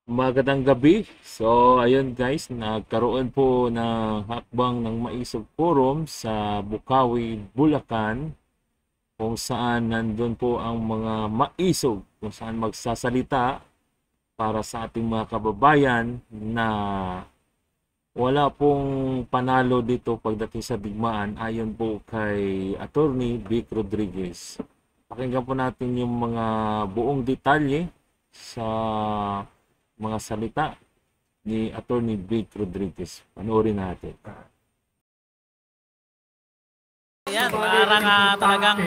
Magandang gabi. So, ayun guys, nagkaroon po ng hakbang ng Maisog Forum sa Bukawi, Bulacan, kung saan nandun po ang mga maisog, kung saan magsasalita para sa ating mga kababayan na wala pong panalo dito pagdating sa digmaan ayon po kay Attorney Vic Rodriguez. Pakinggan po natin yung mga buong detalye sa mga salita ni Attorney Vic Rodriguez. Panoorin natin. Yan, parang talagang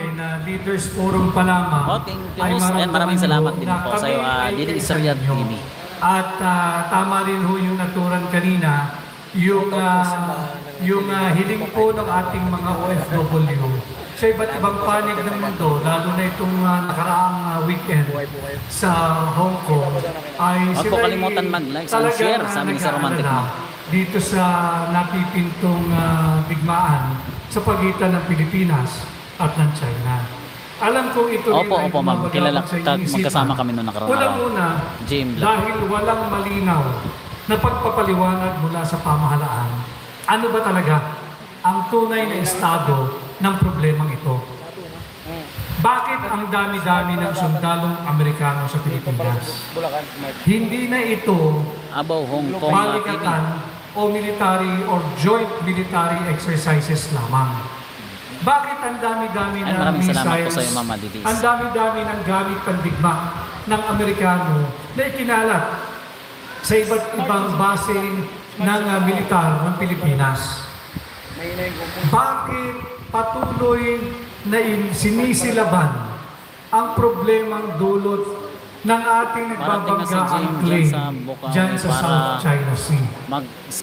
Leaders Forum pa lamang. Thank you. And maraming salamat din po sa iyo, Didi Isarian TV. At tama rin ho yung naturan kanina, yung hiling po ng ating mga OFW sa iba't ibang panig ng mundo, lalo na itong nakaraang weekend sa Hong Kong, ay Huwag po kalimutan mag-like and share sa aming sa Romantic Mo. Dito sa napipintong digmaan sa pagitan ng Pilipinas at ng China. Alam kong ito Opo, magkilala magkasama kami noong nakaraan. Una-una, dahil walang malinaw na pagpapaliwanag mula sa pamahalaan. Ano ba talaga ang tunay na estado ng problemang ito? Bakit ang dami-dami ng sundalong Amerikano sa Pilipinas? Hindi na ito Hong Kong balikatan o military or joint military exercises lamang. Bakit ang dami-dami ng missiles, ang dami-dami ng gamit pandigma ng Amerikano na ikinalat sa iba't ibang base ng militar ng Pilipinas? Bakit patuloy na sinisilaban ang problemang dulot ng ating nagbabanggaang claim dyan sa South China Sea?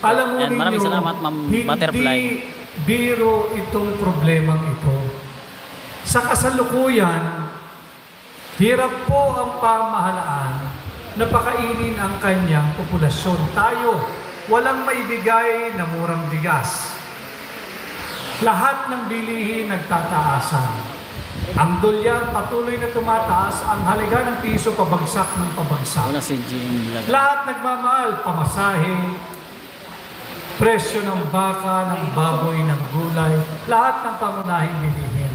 Alam mo ninyo, hindi biro itong problemang ito. Sa kasalukuyan, hirap po ang pamahalaan na pakainin ang kanyang populasyon. Tayo, walang maibigay na murang bigas. Lahat ng bilihin nagtataasan. Ang dolyar patuloy na tumataas, ang halaga ng piso pabagsak ng pabagsak. Lahat nagmamahal, pamasahe, presyo ng baka, ng baboy, ng gulay, lahat ng pangunahing bilihin.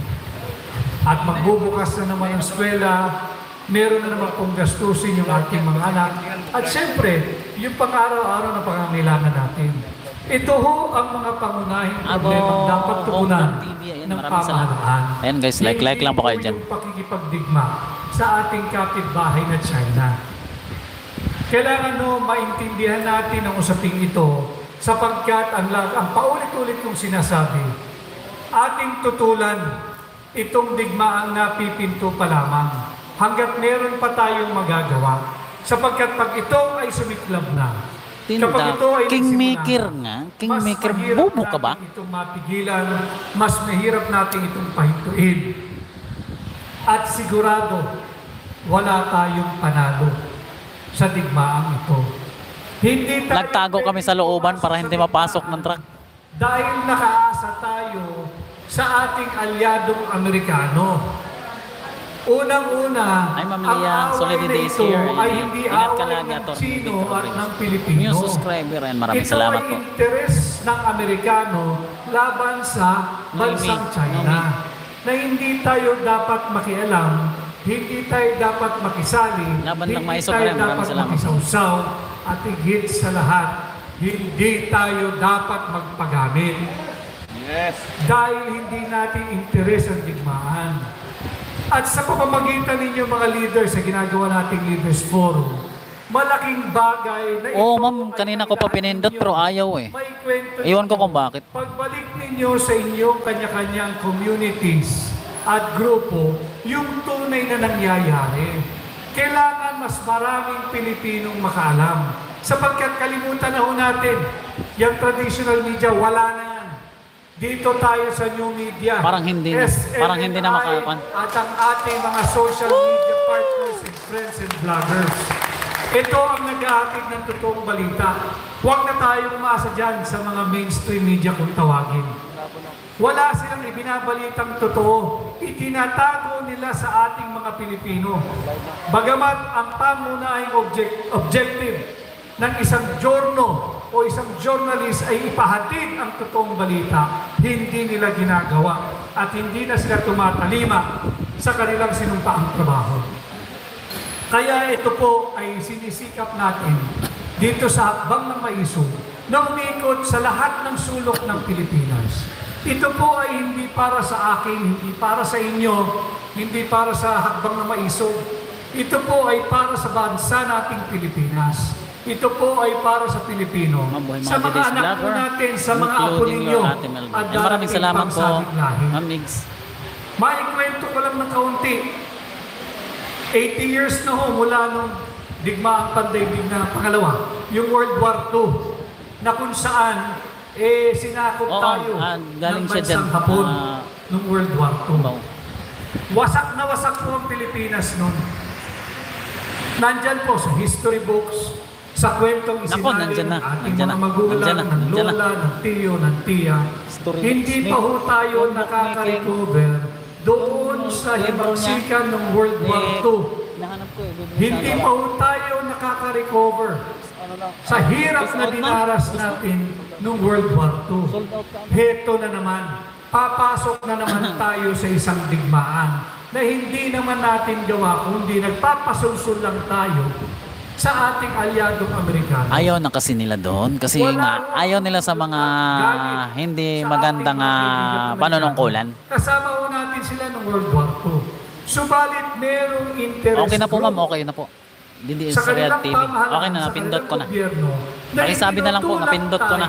At magbubukas na naman ang eskwela, meron na naman pong gastusin yung ating mga anak. At siyempre, yung pang-araw-araw na pangangailangan natin. Ito ho ang mga pangunahing problema dapat tugunan ng pamahalaan. Ayan guys, like lang po kayo dyan. Yung pakikipagdigma sa ating kapitbahay na China. Kailangan maintindihan natin ang usaping ito sapagkat ang paulit-ulit kong sinasabi, ating tutulan itong digmaang napipinto pa lamang hanggat meron pa tayong magagawa. Sapagkat pag ito ay sumiklab na, kapag ito ay Kingmaker nga. Kingmaker, bobo ka ba? Itong mapigilan, mas mahirap natin itong pahintuin. At sigurado, wala tayong panalo sa digmaang ito. Hindi tayo Nagtago kami sa looban para hindi mapasok ng truck. dahil nakaasa tayo sa ating alyadong Amerikano. Unang-una, Ay, Ma'am ang Lia, away Solid na Days ito here. ay hindi Ingat ka away lagi, ng Atty. Sino Victor at Rodriguez. ng Pilipino. New subscriber and maraming salamat po. Ito ay interes ng Amerikano laban sa bansang China na hindi tayo dapat makialam, hindi tayo dapat makisali, Laban ng hindi Maisog tayo rin, maraming dapat salamat po. makisawsaw, at higit sa lahat, hindi tayo dapat magpagamit. Yes. Dahil hindi natin interes ang digmaan. At sa pamamagitan ninyo mga leaders sa ginagawa nating Leaders Forum, malaking bagay na ito. Ma'am, kanina ko pa pinindot pero ayaw eh. May kwento Iwan ko kung bakit. Pagbalik ninyo sa inyong kanya-kanyang communities at grupo, yung tunay na nangyayari. Kailangan mas maraming Pilipinong makaalam. Sapagkat kalimutan na ho natin, yung traditional media, wala na yan. Dito tayo sa new media. Parang hindi na makakuan. At ang ating mga social media partners and friends and vloggers. Ito ang nag-ahatid ng totoong balita. Huwag na tayong umasa dyan sa mga mainstream media kung tawagin. Wala silang ibinabalitang totoo. Itinatago nila sa ating mga Pilipino. Bagamat ang pangunahing objective ng isang journal o isang journalist ay ipahatid ang totoong balita, hindi nila ginagawa at hindi na sila tumatalima sa kanilang sinumpaang trabaho. Kaya ito po ay sinisikap natin dito sa Hakbang ng Maisog na umikot sa lahat ng sulok ng Pilipinas. Ito po ay hindi para sa akin, hindi para sa inyo, hindi para sa Hakbang ng Maisog. Ito po ay para sa bansa nating Pilipinas. Ito po ay para sa Pilipino. Sa mga anak po natin, sa mga apo ninyo, at maraming salamat po, Ma'am Migs. Maikwento ko lang ng kaunti. 80 years na ho mula nung digmaang pandaigdig na pangalawa, yung World War II, na kung saan sinakop tayo ng bansang Hapon nung World War II. Wasak na wasak po ang Pilipinas noon. Nandyan po sa history books, sa kwentong isinali ng ating mga magulang, ng lola, ng tiyo, ng tiya. Hindi pa ho tayo nakaka-recover doon sa himagsikan ng World War II. Hindi pa ho tayo nakaka-recover sa hirap na dinaras natin noong World War II. Heto na naman, papasok na naman tayo sa isang digmaan na hindi naman natin gawa, kundi nagpapasulsul lang tayo sa ating alyadong Amerikano. Ayaw na kasi nila doon kasi nga ayaw nila sa mga hindi magandang panunungkulan. Kasama ho natin sila ng World War II. Subalit merong interest Okay na po ma'am, okay na po. Hindi sa Israel kanilang TV. pamahalaan, Okay na, napindot ko na. Pakisabi na lang po, napindot ko na.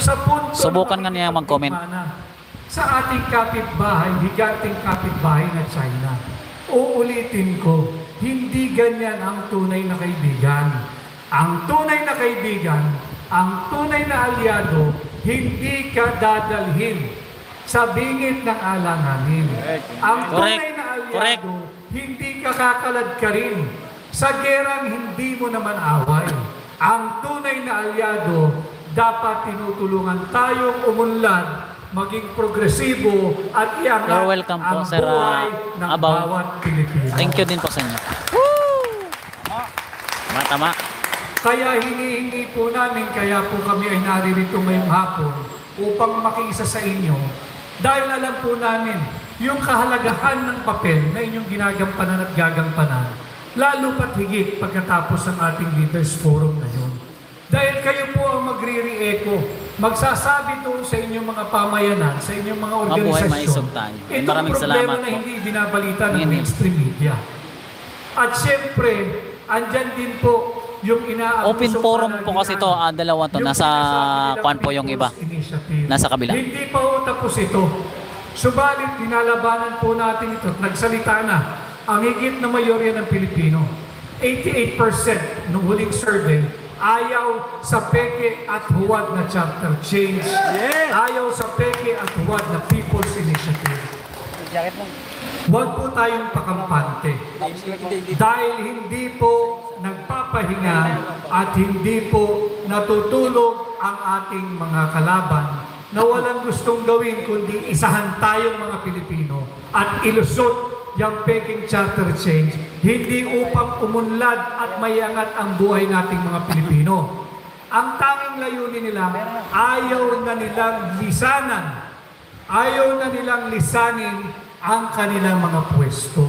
Sa punto Subukan nga niya mag-comment. Sa ating kapitbahay, higanting kapitbahay na China. Uulitin ko, hindi ganyan ang tunay na kaibigan. Ang tunay na kaibigan, ang tunay na alyado, hindi ka dadalhin sa bingit ng alanganin. Ang tunay na alyado, hindi ka kakalad ka rin sa gerang hindi mo naman away. Ang tunay na alyado, dapat tinutulungan tayong umunlad, maging progresibo at iangat ang Sir, buhay ng bawat Pilipino. Thank you din po sa inyo. Tama. Kaya hinihingi po namin, kaya po kami ay naririto ngayong hapon upang makiisa sa inyo. Dahil alam po namin yung kahalagahan ng papel na inyong ginagampanan at gagampanan, lalo pat higit pagkatapos ng ating Leaders Forum ngayon. Dahil kayo po ang magre-re-echo, magsasabi doon sa inyong mga pamayanan, sa inyong mga organisasyon. Itong problema na hindi binabalita ng mainstream media. At siyempre, andyan din po yung inaabuso. Open forum po kasi ito, dalawa to. Nasa kuan po yung iba. Nasa kabila. Hindi pa po tapos ito. Subalit, dinalabanan po natin ito. Nagsalita na ang higit na mayorya ng Pilipino. 88% nung huling survey, ayaw sa peke at huwad na charter change. Ayaw sa peke at huwad na People's Initiative. Huwag po tayong pakampante. Dahil hindi po nagpapahinga at hindi po natutulog ang ating mga kalaban na walang gustong gawin kundi isahan tayong mga Pilipino at ilusot yung peking charter change, hindi upang umunlad at mayangat ang buhay nating mga Pilipino. Ang tanging layunin nila, ayaw na nilang lisanin ang kanilang mga pwesto.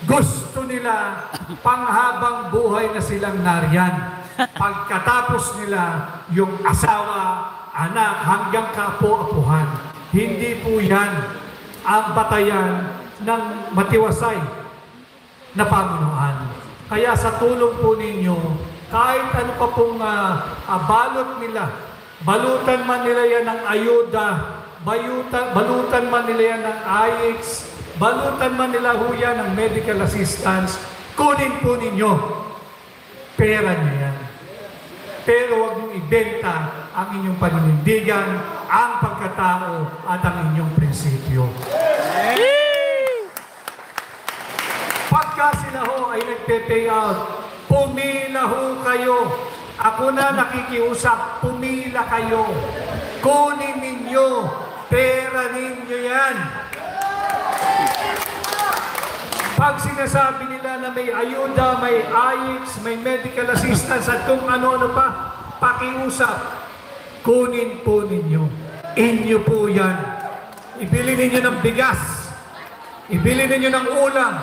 Gusto nila panghabang buhay na silang nariyan. Pagkatapos nila yung asawa, anak, hanggang kaapo-apuhan. Hindi po yan ang batayan ng matiwasay na pamunuan. Kaya sa tulong po ninyo, kahit ano pa pong balot nila, balutan man nila yan ng ayuda, balutan man nila yan ng AIX, balutan man nila ho yan ng medical assistance, kunin po ninyo. Pera niya yan. Pero huwag niyong ibenta ang inyong paninindigan, ang pagkatao at ang inyong prinsipyo. Pagka sila ho ay nagpe-pay out, pumila ho kayo. Ako na nakikiusap, pumila kayo. Kunin ninyo ninyo. Pera ninyo yan. Pag sinasabi nila na may ayuda, may AIX, may medical assistance at kung ano-ano pa, pakiusap, kunin po ninyo. Inyo po yan. Ibili ninyo ng bigas. Ibili ninyo ng ulam.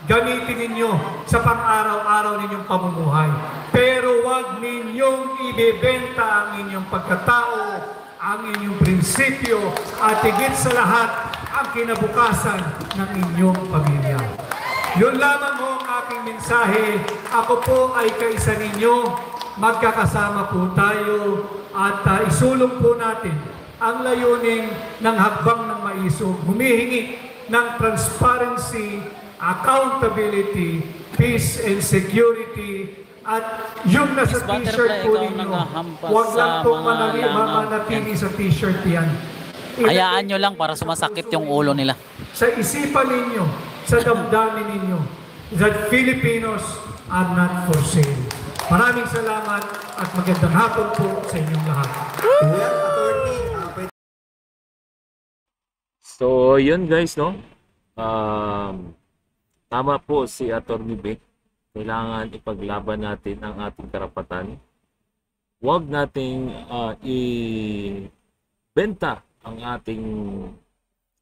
Gamitin ninyo sa pang-araw-araw ninyong pamumuhay. Pero huwag ninyong ibebenta ang inyong pagkatao, ang inyong prinsipyo, at higit sa lahat, ang kinabukasan ng inyong pamilya. Yun lamang ho ang aking mensahe. Ako po ay kaisa ninyo. Magkakasama po tayo at isulong po natin ang layunin ng hakbang ng maisog. Humihingi ng transparency, accountability, peace and security, at yung nasa t-shirt po ninyo, huwag lang po manatili sa t-shirt yan. Hayaan nyo lang para sumasakit yung ulo nila. Sa isipan ninyo, sa damdamin ninyo, that Filipinos are not for sale. Maraming salamat at magandang hapon po sa inyong lahat. So, yun guys, no? Tama po si Atty. Vic. Kailangan ipaglaban natin ang ating karapatan. Huwag nating ibenta ang ating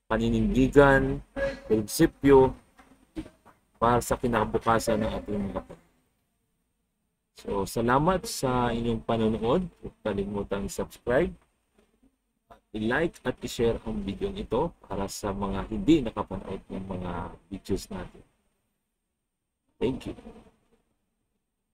paninindigan, prinsipyo para sa kinabukasan ng ating mga pamilya. So, salamat sa inyong panonood. Huwag kalimutang subscribe, i-like at i-share ang video ito para sa mga hindi nakapanood ng mga videos natin. Thank you.